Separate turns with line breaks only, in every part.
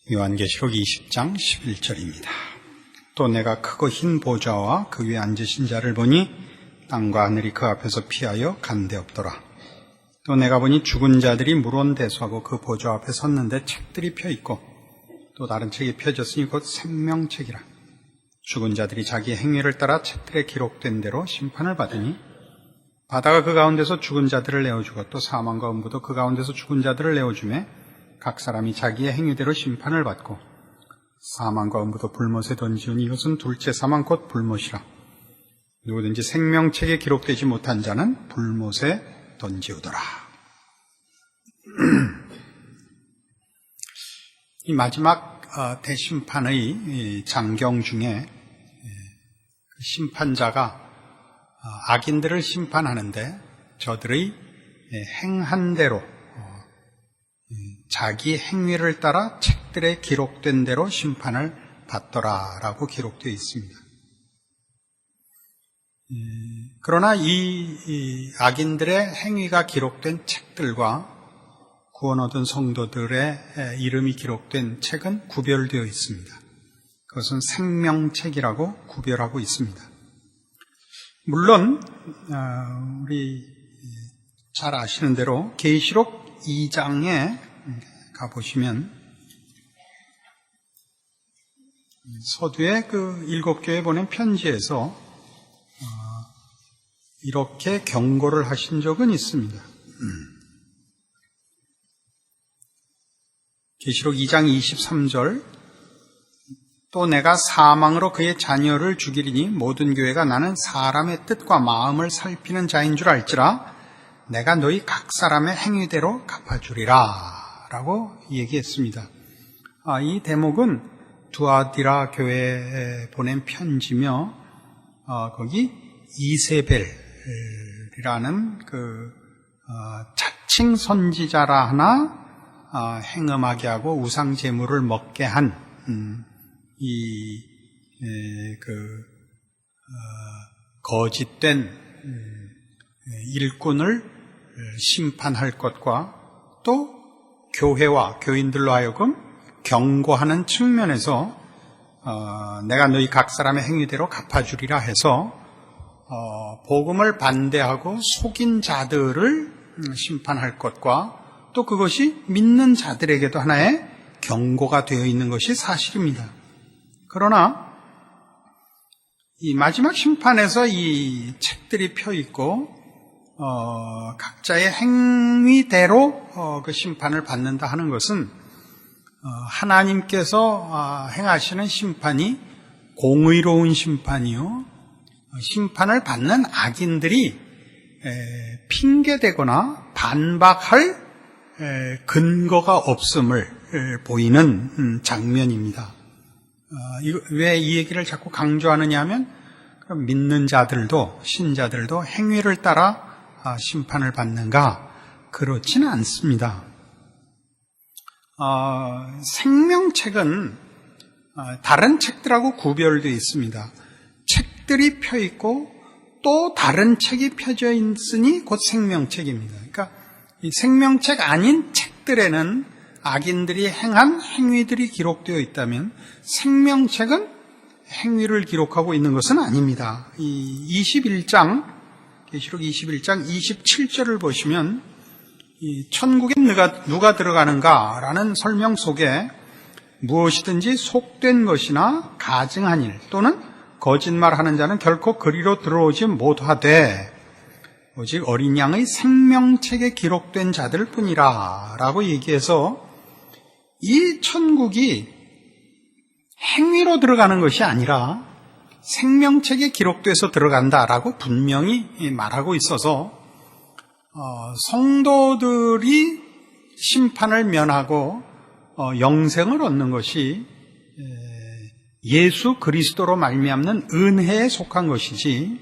요한계시록 20장 11절입니다. 또 내가 크고 흰 보좌와 그 위에 앉으신 자를 보니 땅과 하늘이 그 앞에서 피하여 간데없더라. 또 내가 보니 죽은 자들이 물온대소하고 그 보좌 앞에 섰는데 책들이 펴있고 또 다른 책이 펴졌으니 곧 생명책이라. 죽은 자들이 자기 행위를 따라 책들에 기록된 대로 심판을 받으니 바다가 그 가운데서 죽은 자들을 내어주고 또 사망과 음부도 그 가운데서 죽은 자들을 내어주매 각 사람이 자기의 행위대로 심판을 받고 사망과 음부도 불못에 던지우니 이것은 둘째 사망 곧 불못이라. 누구든지 생명책에 기록되지 못한 자는 불못에 던지우더라. 이 마지막 대심판의 장경 중에 심판자가 악인들을 심판하는데 저들의 행한 대로 자기 행위를 따라 책들에 기록된 대로 심판을 받더라라고 기록되어 있습니다. 그러나 이 악인들의 행위가 기록된 책들과 구원 얻은 성도들의 이름이 기록된 책은 구별되어 있습니다. 그것은 생명책이라고 구별하고 있습니다. 물론 우리 잘 아시는 대로 계시록 2장에 가보시면 서두에 그 7교회에 보낸 편지에서 이렇게 경고를 하신 적은 있습니다. 계시록 2장 23절 또 내가 사망으로 그의 자녀를 죽이리니 모든 교회가 나는 사람의 뜻과 마음을 살피는 자인 줄 알지라 내가 너희 각 사람의 행위대로 갚아주리라 라고 얘기했습니다. 이 대목은 두아디라 교회에 보낸 편지며 거기 이세벨이라는 그 자칭 선지자라 하나 행음하게 하고 우상 제물을 먹게 한 거짓된 일꾼을 심판할 것과 또 교회와 교인들로 하여금 경고하는 측면에서 내가 너희 각 사람의 행위대로 갚아주리라 해서 복음을 반대하고 속인 자들을 심판할 것과 또 그것이 믿는 자들에게도 하나의 경고가 되어 있는 것이 사실입니다. 그러나 이 마지막 심판에서 이 책들이 펴 있고 각자의 행위대로 그 심판을 받는다 하는 것은 하나님께서 행하시는 심판이 공의로운 심판이요 심판을 받는 악인들이 핑계대거나 반박할 근거가 없음을 보이는 장면입니다. 왜 이 얘기를 자꾸 강조하느냐 하면 믿는 자들도 신자들도 행위를 따라 심판을 받는가? 그렇지는 않습니다. 생명책은 다른 책들하고 구별되어 있습니다. 책들이 펴 있고 또 다른 책이 펴져 있으니 곧 생명책입니다. 그러니까 이 생명책 아닌 책들에는 악인들이 행한 행위들이 기록되어 있다면 생명책은 행위를 기록하고 있는 것은 아닙니다. 이 21장 계시록 21장 27절을 보시면 이 천국에 누가 들어가는가라는 설명 속에 무엇이든지 속된 것이나 가증한 일 또는 거짓말하는 자는 결코 그리로 들어오지 못하되 오직 어린 양의 생명책에 기록된 자들 뿐이라 라고 얘기해서 이 천국이 행위로 들어가는 것이 아니라 생명책에 기록돼서 들어간다라고 분명히 말하고 있어서 성도들이 심판을 면하고 영생을 얻는 것이 예수 그리스도로 말미암는 은혜에 속한 것이지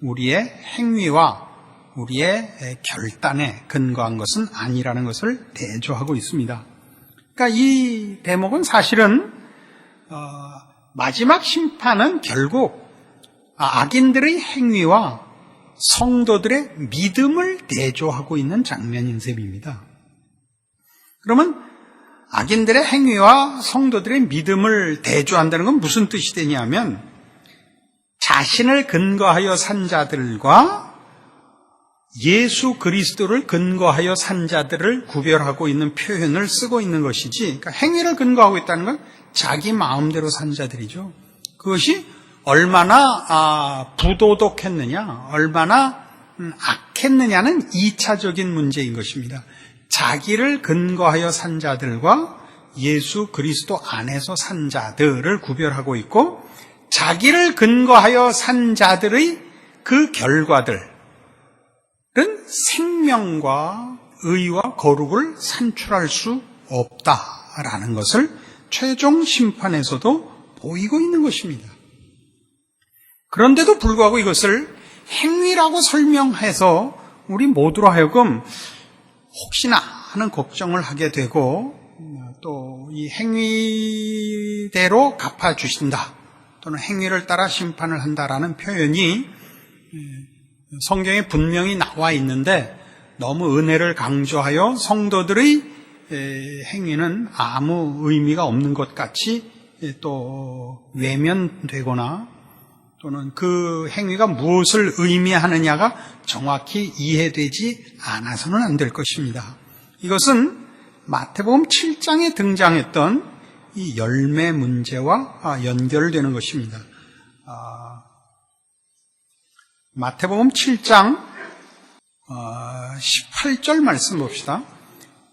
우리의 행위와 우리의 결단에 근거한 것은 아니라는 것을 대조하고 있습니다. 그러니까 이 대목은 사실은 마지막 심판은 결국 악인들의 행위와 성도들의 믿음을 대조하고 있는 장면인 셈입니다. 그러면 악인들의 행위와 성도들의 믿음을 대조한다는 건 무슨 뜻이 되냐면 자신을 근거하여 산 자들과 예수 그리스도를 근거하여 산 자들을 구별하고 있는 표현을 쓰고 있는 것이지, 그러니까 행위를 근거하고 있다는 건 자기 마음대로 산 자들이죠. 그것이 얼마나 부도덕했느냐, 얼마나 악했느냐는 2차적인 문제인 것입니다. 자기를 근거하여 산 자들과 예수 그리스도 안에서 산 자들을 구별하고 있고, 자기를 근거하여 산 자들의 그 결과들 생명과 의와 거룩을 산출할 수 없다라는 것을 최종 심판에서도 보이고 있는 것입니다. 그런데도 불구하고 이것을 행위라고 설명해서 우리 모두로 하여금 혹시나 하는 걱정을 하게 되고, 또 이 행위대로 갚아주신다 또는 행위를 따라 심판을 한다라는 표현이 성경에 분명히 나와 있는데 너무 은혜를 강조하여 성도들의 행위는 아무 의미가 없는 것 같이 또 외면되거나 또는 그 행위가 무엇을 의미하느냐가 정확히 이해되지 않아서는 안 될 것입니다. 이것은 마태복음 7장에 등장했던 이 열매 문제와 연결되는 것입니다. 마태복음 7장 18절 말씀 봅시다.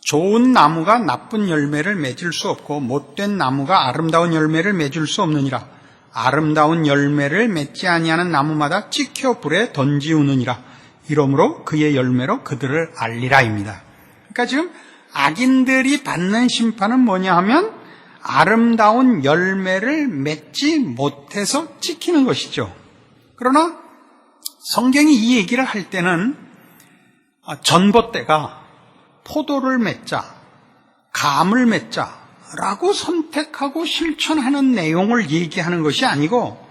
좋은 나무가 나쁜 열매를 맺을 수 없고 못된 나무가 아름다운 열매를 맺을 수 없느니라. 아름다운 열매를 맺지 아니하는 나무마다 찍혀 불에 던지우느니라. 이러므로 그의 열매로 그들을 알리라입니다. 그러니까 지금 악인들이 받는 심판은 뭐냐 하면 아름다운 열매를 맺지 못해서 찍히는 것이죠. 그러나 성경이 이 얘기를 할 때는 전봇대가 포도를 맺자, 감을 맺자라고 선택하고 실천하는 내용을 얘기하는 것이 아니고,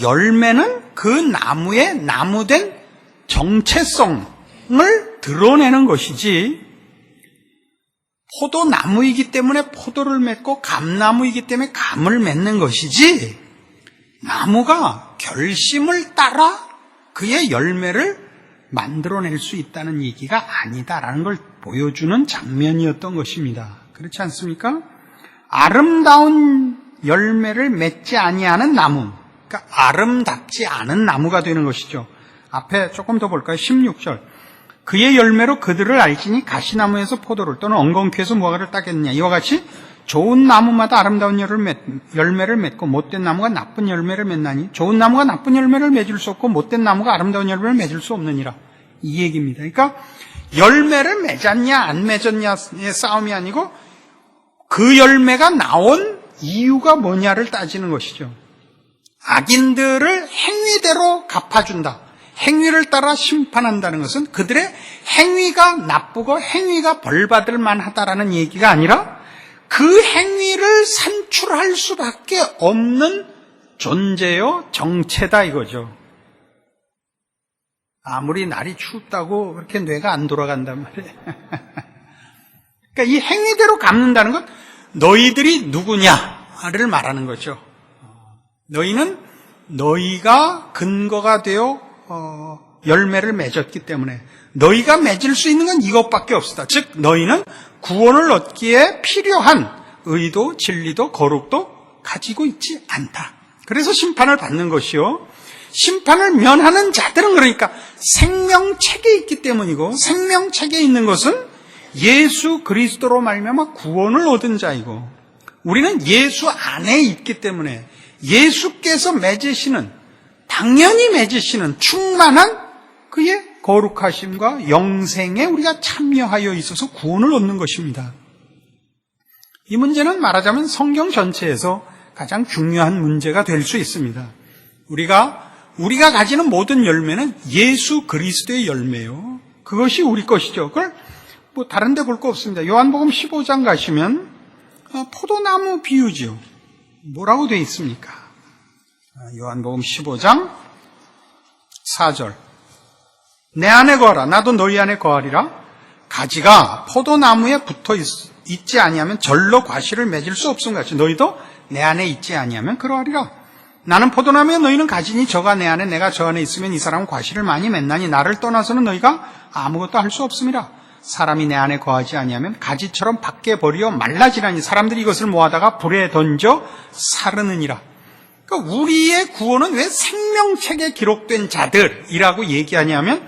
열매는 그 나무의 나무된 정체성을 드러내는 것이지, 포도나무이기 때문에 포도를 맺고 감나무이기 때문에 감을 맺는 것이지, 나무가 결심을 따라 그의 열매를 만들어낼 수 있다는 얘기가 아니다라는 걸 보여주는 장면이었던 것입니다. 그렇지 않습니까? 아름다운 열매를 맺지 아니하는 나무, 그러니까 아름답지 않은 나무가 되는 것이죠. 앞에 조금 더 볼까요? 16절. 그의 열매로 그들을 알지니 가시나무에서 포도를 또는 엉겅퀴에서 무화과를 따겠느냐. 이와 같이 좋은 나무마다 아름다운 열매를 맺고 못된 나무가 나쁜 열매를 맺나니 좋은 나무가 나쁜 열매를 맺을 수 없고 못된 나무가 아름다운 열매를 맺을 수 없느니라. 이 얘기입니다. 그러니까 열매를 맺었냐 안 맺었냐의 싸움이 아니고 그 열매가 나온 이유가 뭐냐를 따지는 것이죠. 악인들을 행위대로 갚아준다. 행위를 따라 심판한다는 것은 그들의 행위가 나쁘고 행위가 벌받을 만하다라는 얘기가 아니라 그 행위를 산출할 수밖에 없는 존재요 정체다 이거죠. 아무리 날이 춥다고 그렇게 뇌가 안 돌아간단 말이에요. 그러니까 이 행위대로 갚는다는 건 너희들이 누구냐를 말하는 거죠. 너희는 너희가 근거가 되어 열매를 맺었기 때문에 너희가 맺을 수 있는 건 이것밖에 없다. 즉 너희는 구원을 얻기에 필요한 의도, 진리도, 거룩도 가지고 있지 않다. 그래서 심판을 받는 것이요. 심판을 면하는 자들은 그러니까 생명책에 있기 때문이고, 생명책에 있는 것은 예수 그리스도로 말미암아 구원을 얻은 자이고, 우리는 예수 안에 있기 때문에 예수께서 맺으시는, 당연히 맺으시는 충만한 그의 거룩하심과 영생에 우리가 참여하여 있어서 구원을 얻는 것입니다. 이 문제는 말하자면 성경 전체에서 가장 중요한 문제가 될 수 있습니다. 우리가 가지는 모든 열매는 예수 그리스도의 열매요. 그것이 우리 것이죠. 그걸 뭐 다른 데 볼 거 없습니다. 요한복음 15장 가시면 포도나무 비유죠. 뭐라고 되어 있습니까? 요한복음 15장 4절. 내 안에 거하라. 나도 너희 안에 거하리라. 가지가 포도나무에 붙어 있지 아니하면 절로 과실을 맺을 수 없음 같이 너희도 내 안에 있지 아니하면 그러하리라. 나는 포도나무에 너희는 가지니 저가 내 안에 내가 저 안에 있으면 이 사람은 과실을 많이 맺나니 나를 떠나서는 너희가 아무것도 할 수 없음이라. 사람이 내 안에 거하지 아니하면 가지처럼 밖에 버리어 말라지라니 사람들이 이것을 모아다가 불에 던져 사르느니라. 그러니까 우리의 구원은 왜 생명책에 기록된 자들이라고 얘기하냐면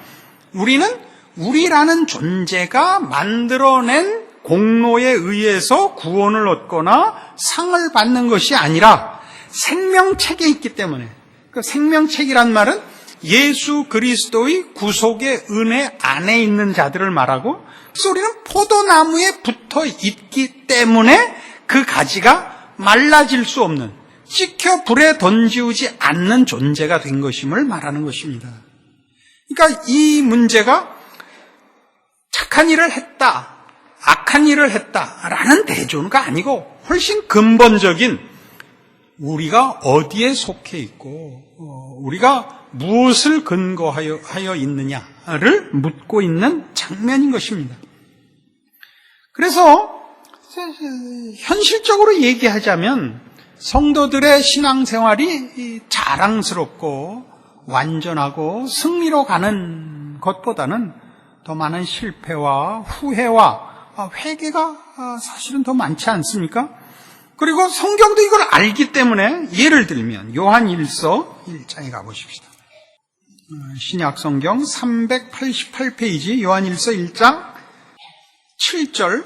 우리는 우리라는 존재가 만들어낸 공로에 의해서 구원을 얻거나 상을 받는 것이 아니라 생명책에 있기 때문에, 그 생명책이란 말은 예수 그리스도의 구속의 은혜 안에 있는 자들을 말하고, 그래서 우리는 포도나무에 붙어 있기 때문에 그 가지가 말라질 수 없는, 찍혀 불에 던지우지 않는 존재가 된 것임을 말하는 것입니다. 그러니까 이 문제가 착한 일을 했다, 악한 일을 했다라는 대조가 아니고 훨씬 근본적인 우리가 어디에 속해 있고 우리가 무엇을 근거하여 있느냐를 묻고 있는 장면인 것입니다. 그래서 현실적으로 얘기하자면 성도들의 신앙생활이 자랑스럽고 완전하고 승리로 가는 것보다는 더 많은 실패와 후회와 회개가 사실은 더 많지 않습니까? 그리고 성경도 이걸 알기 때문에 예를 들면 요한 1서 1장에 가보십시다. 신약 성경 388페이지 요한 1서 1장 7절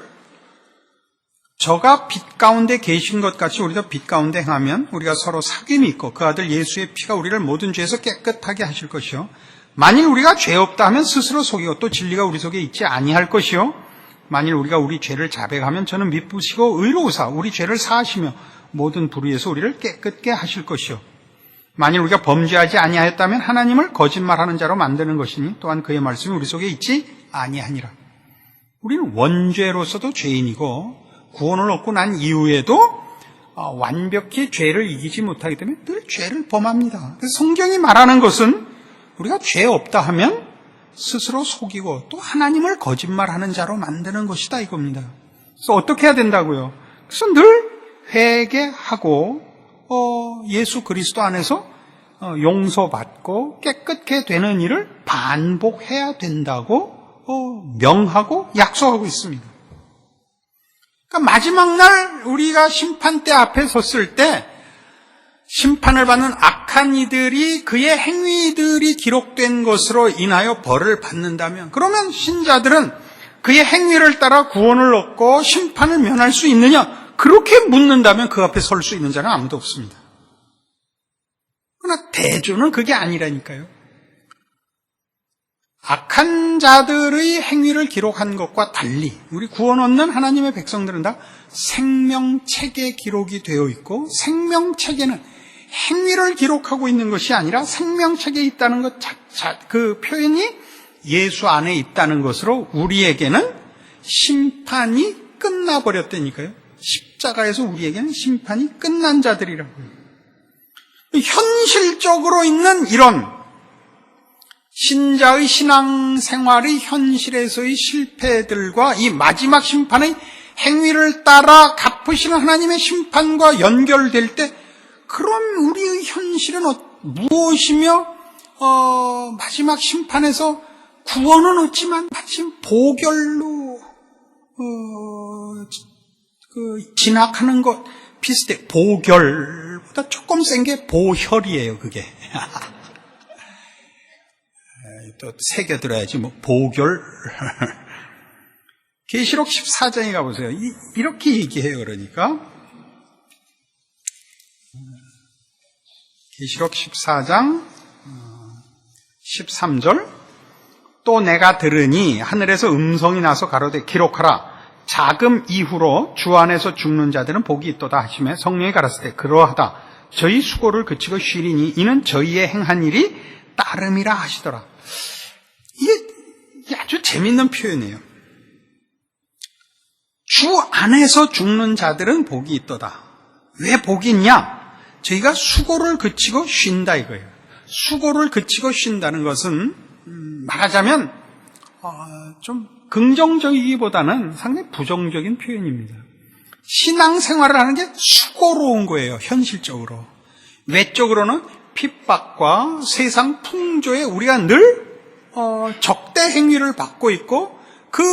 저가 빛 가운데 계신 것 같이 우리도 빛 가운데 행하면 우리가 서로 사귐이 있고 그 아들 예수의 피가 우리를 모든 죄에서 깨끗하게 하실 것이요 만일 우리가 죄 없다 하면 스스로 속이고 또 진리가 우리 속에 있지 아니할 것이요 만일 우리가 우리 죄를 자백하면 저는 미쁘시고 의로우사 우리 죄를 사하시며 모든 불의에서 우리를 깨끗게 하실 것이요 만일 우리가 범죄하지 아니하였다면 하나님을 거짓말하는 자로 만드는 것이니 또한 그의 말씀이 우리 속에 있지 아니하니라. 우리는 원죄로서도 죄인이고 구원을 얻고 난 이후에도 완벽히 죄를 이기지 못하기 때문에 늘 죄를 범합니다. 그래서 성경이 말하는 것은 우리가 죄 없다 하면 스스로 속이고 또 하나님을 거짓말하는 자로 만드는 것이다 이겁니다. 그래서 어떻게 해야 된다고요? 그래서 늘 회개하고 예수 그리스도 안에서 용서받고 깨끗게 되는 일을 반복해야 된다고 명하고 약속하고 있습니다. 그러니까 마지막 날 우리가 심판대 앞에 섰을 때 심판을 받는 악한 이들이 그의 행위들이 기록된 것으로 인하여 벌을 받는다면 그러면 신자들은 그의 행위를 따라 구원을 얻고 심판을 면할 수 있느냐? 그렇게 묻는다면 그 앞에 설 수 있는 자는 아무도 없습니다. 그러나 대조는 그게 아니라니까요. 악한 자들의 행위를 기록한 것과 달리 우리 구원 얻는 하나님의 백성들은 다 생명책에 기록이 되어 있고 생명책에는 행위를 기록하고 있는 것이 아니라 생명책에 있다는 것 그 표현이 예수 안에 있다는 것으로 우리에게는 심판이 끝나버렸다니까요. 십자가에서 우리에게는 심판이 끝난 자들이라고요. 현실적으로 있는 이런 신자의 신앙생활의 현실에서의 실패들과 이 마지막 심판의 행위를 따라 갚으시는 하나님의 심판과 연결될 때 그럼 우리의 현실은 무엇이며 마지막 심판에서 구원은 얻지만 마침 보결로 진학하는 것 비슷해. 보결보다 조금 센 게 보혈이에요. 그게 또 새겨들어야지 뭐 보결. 계시록 14장에 가보세요. 이렇게 얘기해요. 그러니까 계시록 14장 13절 또 내가 들으니 하늘에서 음성이 나서 가로되 기록하라 자금 이후로 주 안에서 죽는 자들은 복이 있도다 하시며 성령이 가라사대 그러하다 저희 수고를 그치고 쉬리니 이는 저희의 행한 일이 따름이라 하시더라. 이게 아주 재밌는 표현이에요. 주 안에서 죽는 자들은 복이 있도다. 왜 복이 있냐? 저희가 수고를 그치고 쉰다 이거예요. 수고를 그치고 쉰다는 것은 말하자면 좀 긍정적이기보다는 상당히 부정적인 표현입니다. 신앙생활을 하는 게 수고로운 거예요, 현실적으로. 외적으로는 핍박과 세상 풍조에 우리가 늘 적대 행위를 받고 있고, 그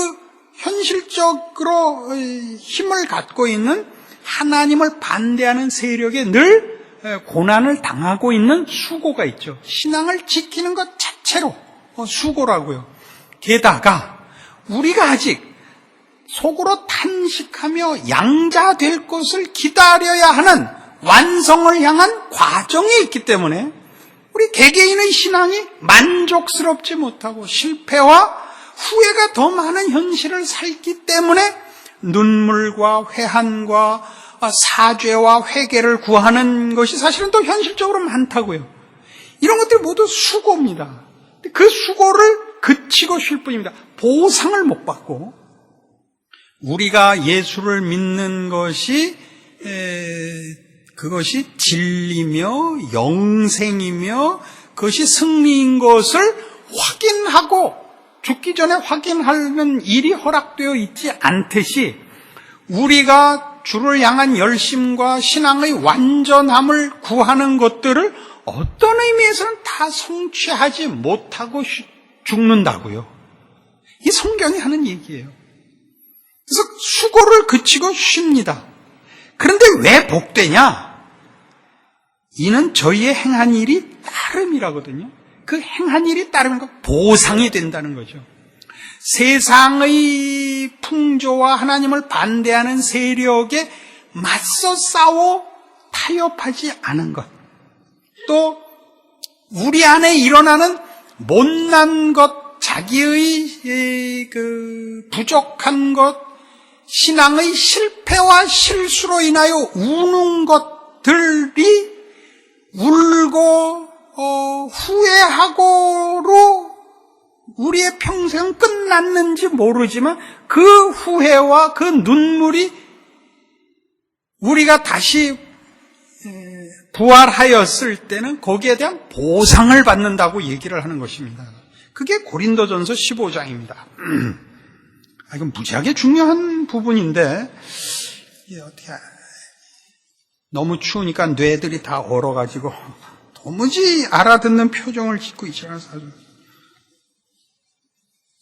현실적으로 힘을 갖고 있는 하나님을 반대하는 세력에 늘 고난을 당하고 있는 수고가 있죠. 신앙을 지키는 것 자체로 수고라고요. 게다가 우리가 아직 속으로 탄식하며 양자될 것을 기다려야 하는 완성을 향한 과정이 있기 때문에 우리 개개인의 신앙이 만족스럽지 못하고 실패와 후회가 더 많은 현실을 살기 때문에 눈물과 회한과 사죄와 회개를 구하는 것이 사실은 또 현실적으로 많다고요. 이런 것들이 모두 수고입니다. 그 수고를 그치고 쉴 뿐입니다. 보상을 못 받고, 우리가 예수를 믿는 것이 그것이 진리며 영생이며 그것이 승리인 것을 확인하고 죽기 전에 확인하는 일이 허락되어 있지 않듯이, 우리가 주를 향한 열심과 신앙의 완전함을 구하는 것들을 어떤 의미에서는 다 성취하지 못하고 죽는다고요. 이 성경이 하는 얘기예요. 그래서 수고를 그치고 쉽니다. 그런데 왜 복되냐? 이는 저희의 행한 일이 따름이라거든요. 그 행한 일이 따르면 보상이 된다는 거죠. 세상의 풍조와 하나님을 반대하는 세력에 맞서 싸워 타협하지 않은 것, 또 우리 안에 일어나는 못난 것, 자기의 그 부족한 것, 신앙의 실패와 실수로 인하여 우는 것들이 울고 후회하고로 우리의 평생은 끝났는지 모르지만, 그 후회와 그 눈물이 우리가 다시 부활하였을 때는 거기에 대한 보상을 받는다고 얘기를 하는 것입니다. 그게 고린도전서 15장입니다. 이건 무지하게 중요한 부분인데, 너무 추우니까 뇌들이 다 얼어가지고 도무지 알아듣는 표정을 짓고 있지 않아서.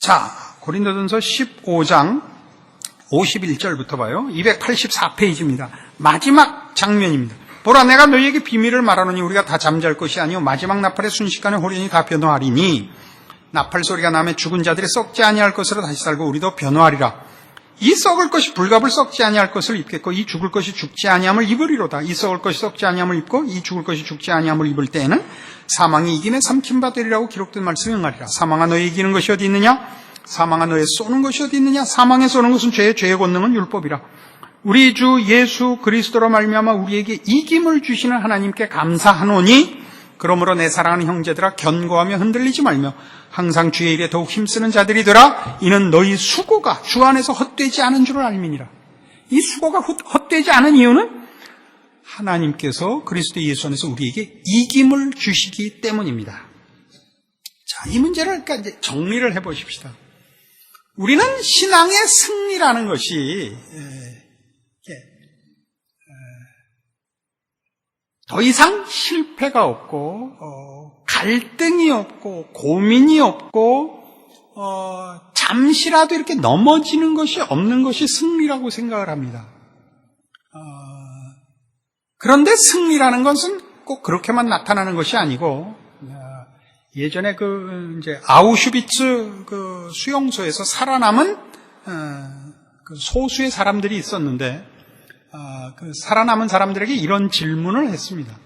자, 고린도전서 15장 51절부터 봐요. 284페이지입니다. 마지막 장면입니다. 보라, 내가 너희에게 비밀을 말하노니 우리가 다 잠잘 것이 아니요 마지막 나팔의 순식간에 호련히 다 변화하리니, 나팔 소리가 나면 죽은 자들이 썩지 아니할 것으로 다시 살고 우리도 변화하리라. 이 썩을 것이 불갑을 썩지 아니할 것을 입겠고 이 죽을 것이 죽지 아니함을 입으리로다. 이 썩을 것이 썩지 아니함을 입고 이 죽을 것이 죽지 아니함을 입을 때에는 사망이 이김에 삼킴바 되리라고 기록된 말씀이 응하리라. 사망아, 너희 이기는 것이 어디 있느냐? 사망아, 너희 쏘는 것이 어디 있느냐? 사망에 쏘는 것은 죄의 권능은 율법이라. 우리 주 예수 그리스도로 말미암아 우리에게 이김을 주시는 하나님께 감사하노니, 그러므로 내 사랑하는 형제들아, 견고하며 흔들리지 말며 항상 주의 일에 더욱 힘쓰는 자들이 되라. 이는 너희 수고가 주 안에서 헛되지 않은 줄을 알미니라. 이 수고가 헛되지 않은 이유는 하나님께서 그리스도 예수 안에서 우리에게 이김을 주시기 때문입니다. 자, 이 문제를 그러니까 이제 정리를 해보십시다. 우리는 신앙의 승리라는 것이 더 이상 실패가 없고 갈등이 없고 고민이 없고 잠시라도 이렇게 넘어지는 것이 없는 것이 승리라고 생각을 합니다. 그런데 승리라는 것은 꼭 그렇게만 나타나는 것이 아니고, 예전에 이제 아우슈비츠 수용소에서 살아남은 소수의 사람들이 있었는데, 살아남은 사람들에게 이런 질문을 했습니다.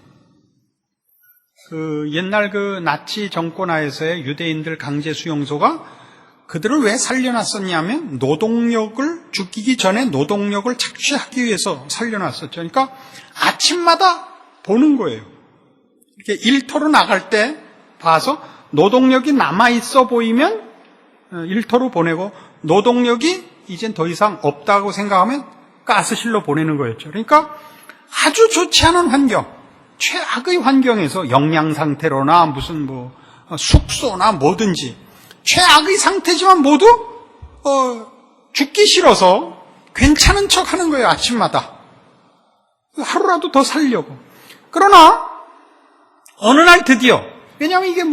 옛날 나치 정권 하에서의 유대인들 강제 수용소가 그들을 왜 살려놨었냐면, 죽이기 전에 노동력을 착취하기 위해서 살려놨었죠. 그러니까 아침마다 보는 거예요. 이렇게 일터로 나갈 때 봐서 노동력이 남아있어 보이면 일터로 보내고, 노동력이 이젠 더 이상 없다고 생각하면 가스실로 보내는 거였죠. 그러니까 아주 좋지 않은 환경, 최악의 환경에서 영양 상태로나 무슨 숙소나 뭐든지 최악의 상태지만 모두 죽기 싫어서 괜찮은 척 하는 거예요. 아침마다 하루라도 더 살려고. 그러나 어느 날 드디어, 왜냐하면 이게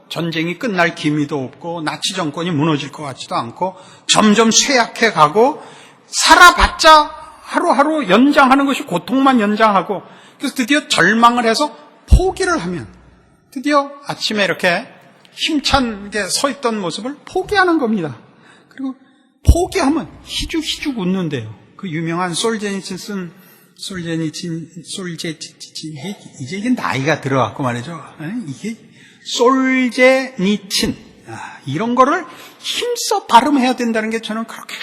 전쟁이 끝날 기미도 없고 나치 정권이 무너질 것 같지도 않고 점점 쇠약해 가고 살아봤자 하루하루 연장하는 것이 고통만 연장하고, 그래서 드디어 절망을 해서 포기를 하면 드디어 아침에 이렇게 힘찬게 서 있던 모습을 포기하는 겁니다. 그리고 포기하면 희죽희죽 웃는데요. 그 유명한 솔제니친, 이제 이게 나이가 들어갔고 말이죠. 이게 솔제니친, 이런 거를 힘써 발음해야 된다는 게 저는 그렇게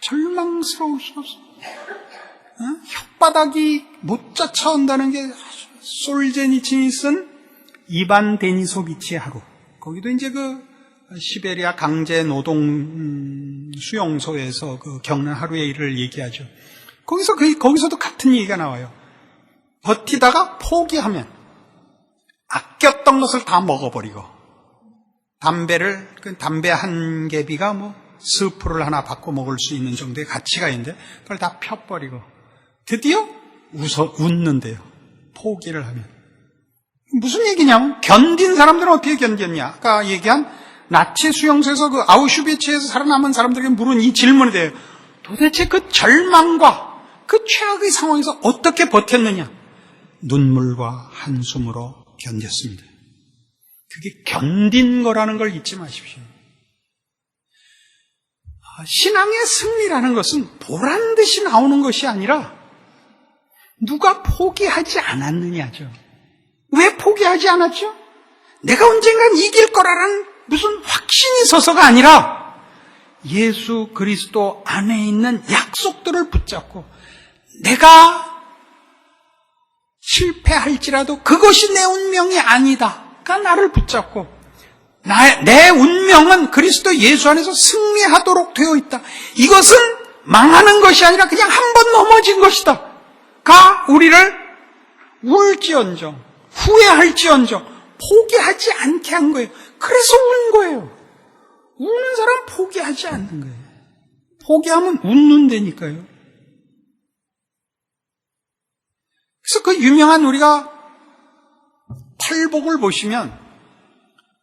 절망스러울 수 없어요. 혓바닥이 못 쫓아온다는 게 솔제니친이 쓴 이반 데니소비치의 하루. 거기도 이제 그 시베리아 강제 노동 수용소에서 그 겪는 하루의 일을 얘기하죠. 거기서도 같은 얘기가 나와요. 버티다가 포기하면 아꼈던 것을 다 먹어버리고, 담배 한 개비가 스프를 하나 바꿔 먹을 수 있는 정도의 가치가 있는데 그걸 다 펴버리고 드디어 웃는데요. 포기를 하면. 무슨 얘기냐면, 견딘 사람들은 어떻게 견뎠냐. 아까 얘기한 나치 수용소에서 그 아우슈비츠에서 살아남은 사람들에게 물은 이 질문이 돼요. 도대체 그 절망과 그 최악의 상황에서 어떻게 버텼느냐. 눈물과 한숨으로 견뎠습니다. 그게 견딘 거라는 걸 잊지 마십시오. 신앙의 승리라는 것은 보란 듯이 나오는 것이 아니라 누가 포기하지 않았느냐죠. 왜 포기하지 않았죠? 내가 언젠간 이길 거라는 무슨 확신이 있어서가 아니라 예수 그리스도 안에 있는 약속들을 붙잡고, 내가 실패할지라도 그것이 내 운명이 아니다가 나를 붙잡고, 내 운명은 그리스도 예수 안에서 승리하도록 되어 있다. 이것은 망하는 것이 아니라 그냥 한 번 넘어진 것이다. 가 우리를 울지언정, 후회할지언정 포기하지 않게 한 거예요. 그래서 운 거예요. 우는 사람 포기하지 않는 거예요. 포기하면 웃는다니까요. 그래서 그 유명한 우리가 팔복을 보시면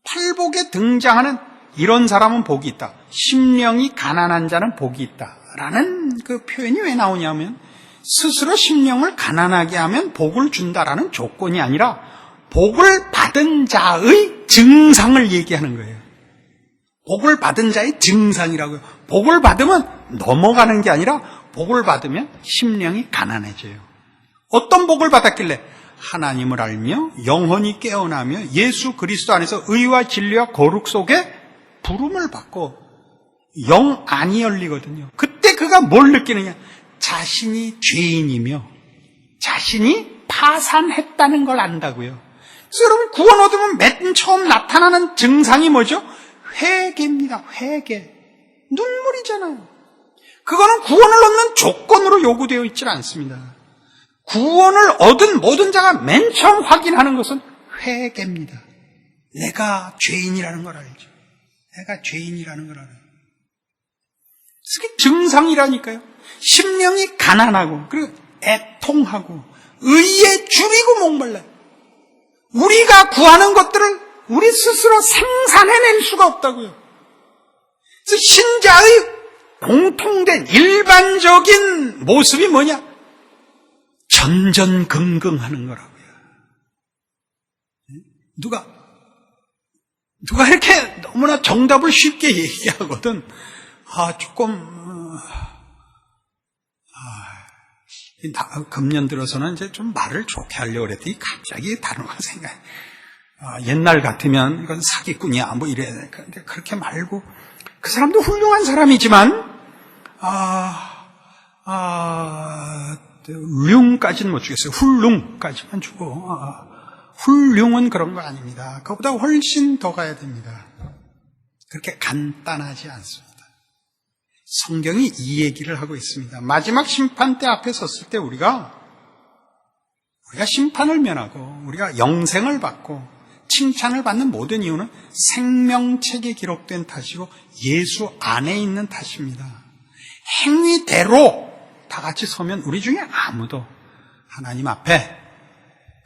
팔복에 등장하는 이런 사람은 복이 있다, 심령이 가난한 자는 복이 있다라는 그 표현이 왜 나오냐면, 스스로 심령을 가난하게 하면 복을 준다라는 조건이 아니라 복을 받은 자의 증상을 얘기하는 거예요. 복을 받은 자의 증상이라고요. 복을 받으면 넘어가는 게 아니라 복을 받으면 심령이 가난해져요. 어떤 복을 받았길래? 하나님을 알며 영혼이 깨어나며 예수 그리스도 안에서 의와 진리와 거룩 속에 부름을 받고 영 안이 열리거든요. 그때 그가 뭘 느끼느냐? 자신이 죄인이며 자신이 파산했다는 걸 안다고요. 그래서 여러분, 구원 얻으면 맨 처음 나타나는 증상이 뭐죠? 회개입니다. 회개. 눈물이잖아요. 그거는 구원을 얻는 조건으로 요구되어 있지 않습니다. 구원을 얻은 모든 자가 맨 처음 확인하는 것은 회개입니다. 내가 죄인이라는 걸 알죠. 내가 죄인이라는 걸 알아요. 그게 증상이라니까요. 심령이 가난하고 그리고 애통하고 의에 줄이고 목말라요. 우리가 구하는 것들을 우리 스스로 생산해낼 수가 없다고요. 그래서 신자의 공통된 일반적인 모습이 뭐냐? 전전긍긍하는 거라고요. 누가 이렇게 너무나 정답을 쉽게 얘기하거든. 금년 들어서는 이제 좀 말을 좋게 하려고 그랬더니 갑자기 다른 거 생각해. 옛날 같으면 이건 사기꾼이야 뭐 이래. 근데 그렇게 말고, 그 사람도 훌륭한 사람이지만 륭까지는 못 주겠어요. 훌륭까지만 주고, 훌륭은 그런 거 아닙니다. 그보다 훨씬 더 가야 됩니다. 그렇게 간단하지 않습니다. 성경이 이 얘기를 하고 있습니다. 마지막 심판대 앞에 섰을 때 우리가 심판을 면하고 우리가 영생을 받고 칭찬을 받는 모든 이유는 생명책에 기록된 탓이고 예수 안에 있는 탓입니다. 행위대로 다 같이 서면 우리 중에 아무도 하나님 앞에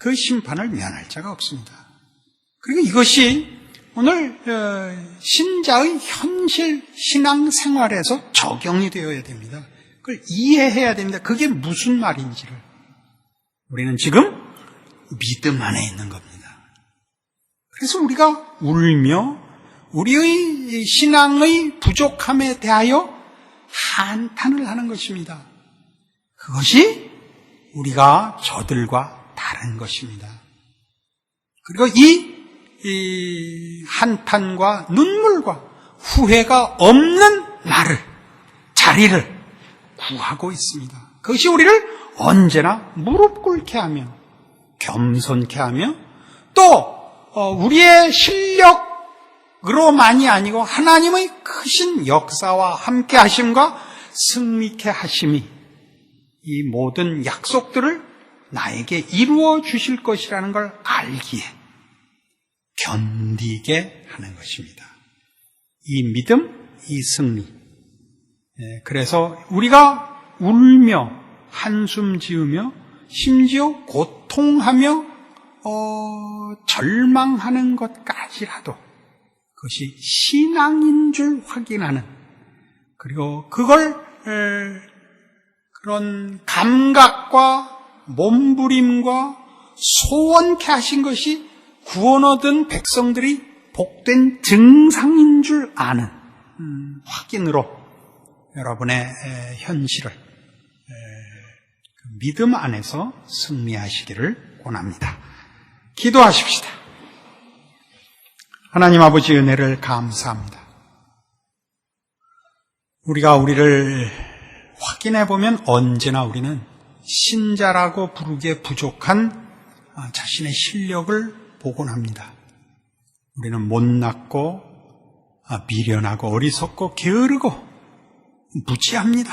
그 심판을 면할 자가 없습니다. 그리고 이것이 오늘 신자의 현실 신앙생활에서 적용이 되어야 됩니다. 그걸 이해해야 됩니다. 그게 무슨 말인지를. 우리는 지금 믿음 안에 있는 겁니다. 그래서 우리가 울며 우리의 신앙의 부족함에 대하여 한탄을 하는 것입니다. 그것이 우리가 저들과 다른 것입니다. 그리고 이 한탄과 눈물과 후회가 없는 자리를 구하고 있습니다. 그것이 우리를 언제나 무릎 꿇게 하며 겸손케 하며 또 우리의 실력으로만이 아니고 하나님의 크신 역사와 함께 하심과 승리케 하심이 이 모든 약속들을 나에게 이루어 주실 것이라는 걸 알기에 견디게 하는 것입니다. 이 믿음, 이 승리. 그래서 우리가 울며 한숨 지으며 심지어 고통하며 절망하는 것까지라도 그것이 신앙인 줄 확인하는, 그리고 그걸 그런 감각과 몸부림과 소원케 하신 것이 구원 얻은 백성들이 복된 증상인 줄 아는 확인으로 여러분의 현실을 믿음 안에서 승리하시기를 원합니다. 기도하십시다. 하나님 아버지 은혜를 감사합니다. 우리가 우리를 확인해 보면 언제나 우리는 신자라고 부르기에 부족한 자신의 실력을 보곤 합니다. 우리는 못났고 미련하고 어리석고 게으르고 무지합니다.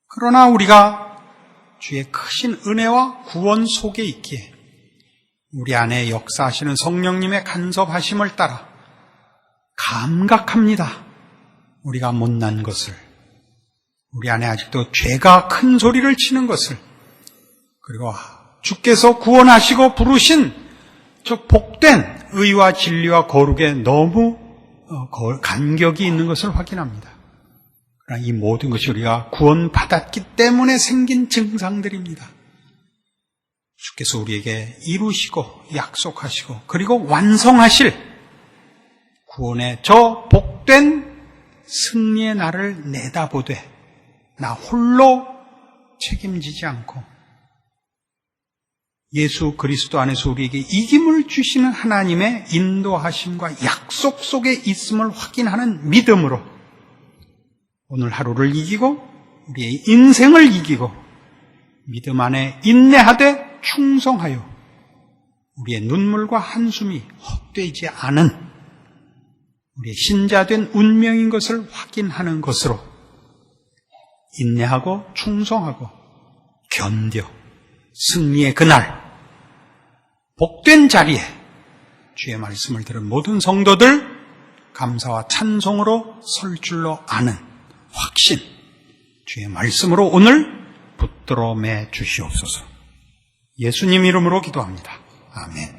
그러나 우리가 주의 크신 은혜와 구원 속에 있기에 우리 안에 역사하시는 성령님의 간섭하심을 따라 감각합니다. 우리가 못난 것을, 우리 안에 아직도 죄가 큰 소리를 치는 것을, 그리고 주께서 구원하시고 부르신 저 복된 의와 진리와 거룩에 너무 간격이 있는 것을 확인합니다. 그러나 이 모든 것이 우리가 구원받았기 때문에 생긴 증상들입니다. 주께서 우리에게 이루시고 약속하시고 그리고 완성하실 구원의 저 복된 승리의 날을 내다보되 나 홀로 책임지지 않고 예수 그리스도 안에서 우리에게 이김을 주시는 하나님의 인도하심과 약속 속에 있음을 확인하는 믿음으로 오늘 하루를 이기고 우리의 인생을 이기고 믿음 안에 인내하되 충성하여 우리의 눈물과 한숨이 헛되지 않은 우리의 신자된 운명인 것을 확인하는 것으로 인내하고 충성하고 견뎌 승리의 그날 복된 자리에 주의 말씀을 들은 모든 성도들 감사와 찬송으로 설 줄로 아는 확신 주의 말씀으로 오늘 붙들어 매 주시옵소서. 예수님 이름으로 기도합니다. 아멘.